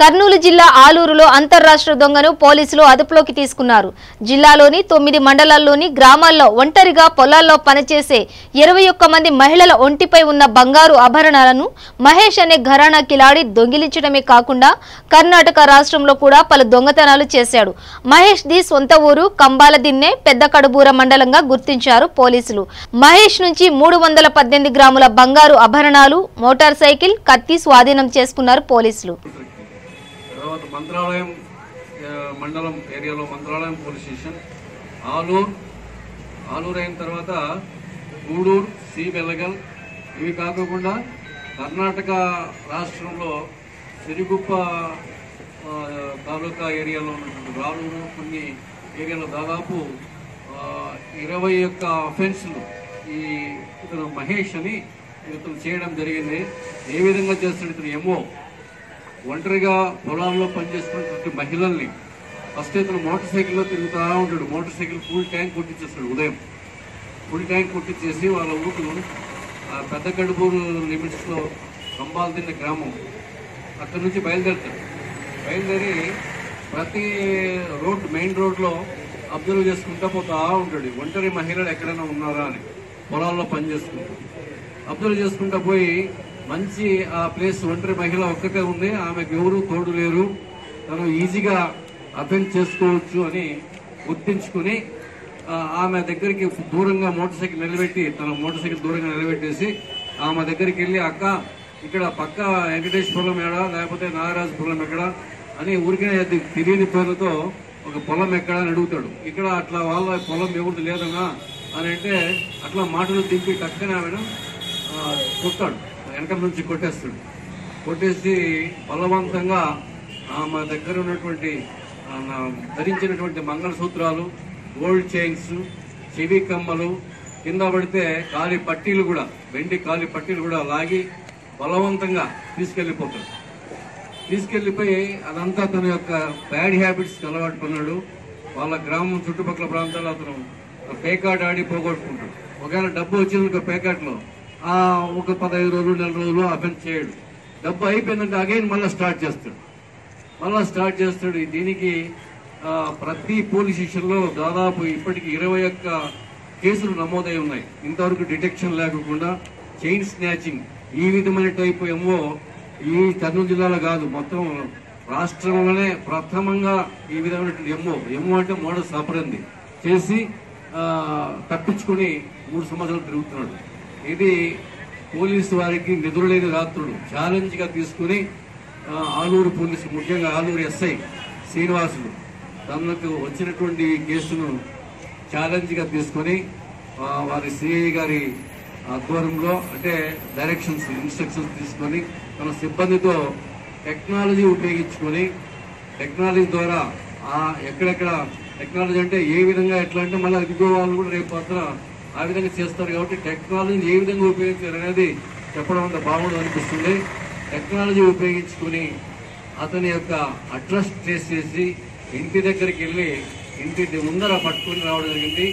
కర్నూలు జిల్లా ఆలూరులో అంతర్రాష్ట్ర దొంగను పోలీసులు అదుపులోకి తీసుకున్నారు. జిల్లాలోని 9 మండలాల్లోని గ్రామాల్లో ఒంటరిగా పొలాల్లో పనిచేసే 21 మంది మహిళల ఒంటిపై ఉన్న బంగారు ఆభరణాలను మహేష్ అనే ఘరానా కిలాడి దొంగిలించడమే కాకుండా కర్ణాటక రాష్ట్రంలో కూడా పలు దొంగతనాలు చేశాడు. మహేష్ ది సొంత ఊరు కంబాలదిన్నె పెద్ద కడుబూర మండలంగా గుర్తించారు పోలీసులు. మహేష్ నుంచి 318 గ్రాముల బంగారు ఆభరణాలు, మోటార్ సైకిల్, కత్తి స్వాధీనం చేసుకున్నారు పోలీసులు. తర్వాత మంత్రాలయం మండలం ఏరియాలో మంత్రాలయం పోలీస్ స్టేషన్, ఆలూరు అయిన తర్వాత గూడూరు, సి వెల్లగల్, ఇవి కాకుండా కర్ణాటక రాష్ట్రంలో సిరిగుప్ప తాలూకా ఏరియాలో ఉన్నటువంటి రాలూరు కొన్ని ఏరియాలో దాదాపు 21 అఫెన్స్లు ఈ ఇతను మహేష్ అని ఇతను చేయడం జరిగింది. ఏ విధంగా చేస్తాడు ఇతను ఏమో ఒంటరిగా పొలాల్లో పనిచేస్తున్నటువంటి మహిళల్ని ఫస్ట్ ఇతను మోటార్ సైకిల్లో తిరుగుతూ ఉంటాడు. మోటార్ సైకిల్ ఫుల్ ట్యాంక్ కొట్టించేస్తాడు. ఉదయం ఫుల్ ట్యాంక్ కొట్టించేసి వాళ్ళ ఊరు పెద్ద కడుపూరు లిమిట్స్లో కంబాలదిన్నె గ్రామం అక్కడి నుంచి బయలుదేరి ప్రతి రోడ్ మెయిన్ రోడ్లో అబ్జర్వ్ చేసుకుంటూ పోతా ఉంటాడు. ఒంటరి మహిళలు ఎక్కడైనా ఉన్నారా అని పొలాల్లో పనిచేసుకుంటూ అబ్జర్వ్ చేసుకుంటూ పోయి మంచి ఆ ప్లేస్ ఒంటరి మహిళ ఒక్కటే ఉంది, ఆమెకు ఎవరు తోడు లేరు, తను ఈజీగా అఫెన్స్ చేసుకోవచ్చు అని గుర్తించుకుని ఆమె దగ్గరికి దూరంగా మోటార్ సైకిల్ నిలబెట్టి తన మోటార్ సైకిల్ దూరంగా నిలబెట్టేసి ఆమె దగ్గరికి వెళ్ళి, అక్క ఇక్కడ పక్క వెంకటేశ్వరం ఎక్కడా లేకపోతే నాగరాజపురం ఎక్కడా అని ఊరికే తెలియని పేరుతో ఒక పొలం ఎక్కడా అని అడుగుతాడు. ఇక్కడ అట్లా వాళ్ళ పొలం ఎవరిది లేదన్నా అని అంటే అట్లా మాటలు దింపి టక్కనే ఆమెను కొట్టాడు. వెనక నుంచి కొట్టేసి బలవంతంగా ఆమె దగ్గర ఉన్నటువంటి ధరించినటువంటి మంగళసూత్రాలు, గోల్డ్ చైన్స్, చెవి కమ్మలు కింద పడితే కాలి పట్టీలు కూడా, వెండి కాలి పట్టీలు కూడా లాగి బలవంతంగా తీసుకెళ్లిపోయి అదంతా తన యొక్క బ్యాడ్ హ్యాబిట్స్ అలవాటు పన్నాడు. వాళ్ళ గ్రామం చుట్టుపక్కల ప్రాంతాల్లో అతను పేకాట ఆడి పోగొట్టుకుంటాడు. ఒకవేళ డబ్బు వచ్చింది పేకాట్లో ఒక 15 రోజులు 4 రోజులు అఫెన్స్ చేయడు. డబ్బు అయిపోయిందంటే అగైన్ మళ్ళీ స్టార్ట్ చేస్తాడు. దీనికి ప్రతి పోలీస్ స్టేషన్లో దాదాపు ఇప్పటికి 21 కేసులు నమోదై ఉన్నాయి. ఇంతవరకు డిటెక్షన్ లేకుండా చైన్ స్నాచింగ్ ఈ విధమైన టైపు ఏమో ఈ కర్నూలు జిల్లాలో కాదు, మొత్తం రాష్ట్రంలోనే ప్రథమంగా ఈ విధమైనటువంటి ఎమ్మో అంటే మోడస్ ఆపరంది చేసి తప్పించుకుని 3 సంవత్సరాలు తిరుగుతున్నాడు. ఇది పోలీసు వారికి నిద్రలేని రాత్రులు ఛాలెంజ్ గా తీసుకుని ఆలూరు పోలీసు, ముఖ్యంగా ఆలూరు ఎస్ఐ శ్రీనివాసులు తనకు వచ్చినటువంటి కేసును ఛాలెంజ్ గా తీసుకుని వారి సిఐ గారి ఆధ్వర్యంలో అంటే ఇన్స్ట్రక్షన్స్ తీసుకొని తన సిబ్బందితో టెక్నాలజీ ఉపయోగించుకొని టెక్నాలజీ ద్వారా ఎక్కడెక్కడ టెక్నాలజీ అంటే ఏ విధంగా ఎట్లా అంటే మళ్ళీ ఇంకో వాళ్ళు కూడా రేపు పత్ర ఆ విధంగా చేస్తారు. కాబట్టి టెక్నాలజీని ఏ విధంగా ఉపయోగించారు అనేది చెప్పడం అంత బాగుండదు అనిపిస్తుంది. టెక్నాలజీ ఉపయోగించుకుని అతని యొక్క అడ్రస్ ట్రేస్ చేసి ఇంటి దగ్గరికి వెళ్ళి ఇంటి ముందర పట్టుకుని రావడం జరిగింది.